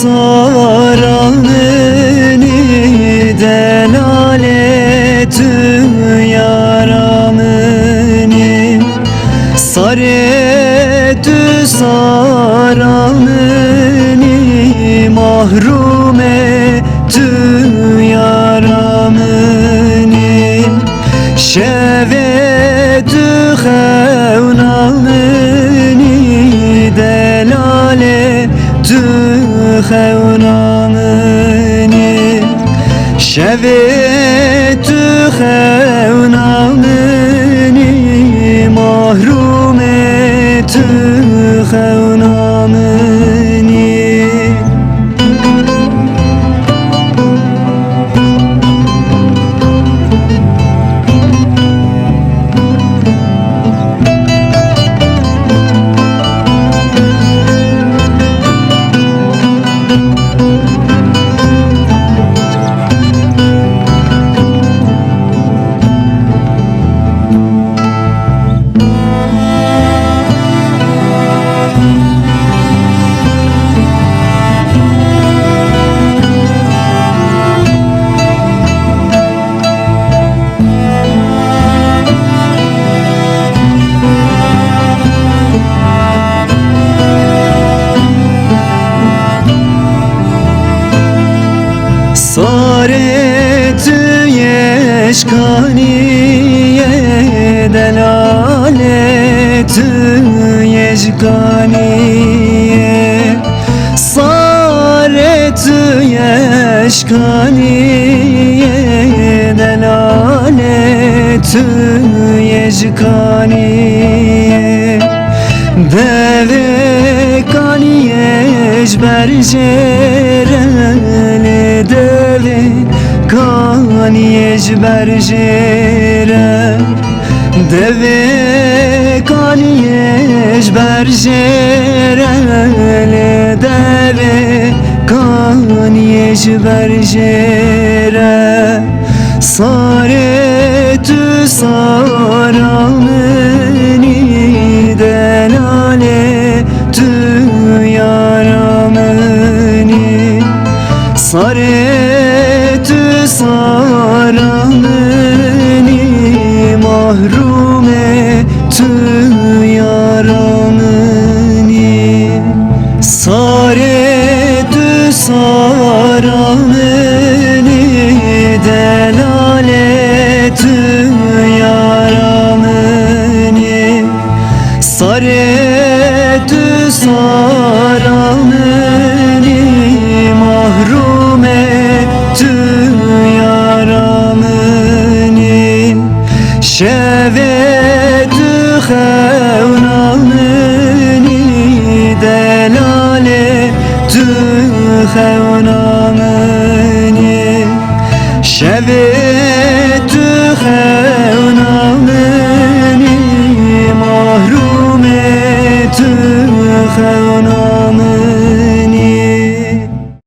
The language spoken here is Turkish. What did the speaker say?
saranını delaletü yaramını saretü saranını mahrum etü yaramını şevetü xevnanını delaletü xevnanını şevetü xevnanını mahrum etü xevnanını. Saretü yeşkaniye delaletü yeşkaniye saretü yeşkaniye delaletü yeşkaniye deve kaniye berjerele deve kaniye berjere deve kaniye berjerele deve kaniye berjere saretü saranını delaletü yaramını saretü saranını mahrum etü yaramını saretü saranını delaletü yaramını saretü saranını mahrum etü yaramını şevetü xevnanını delaletü xevnanını şevetü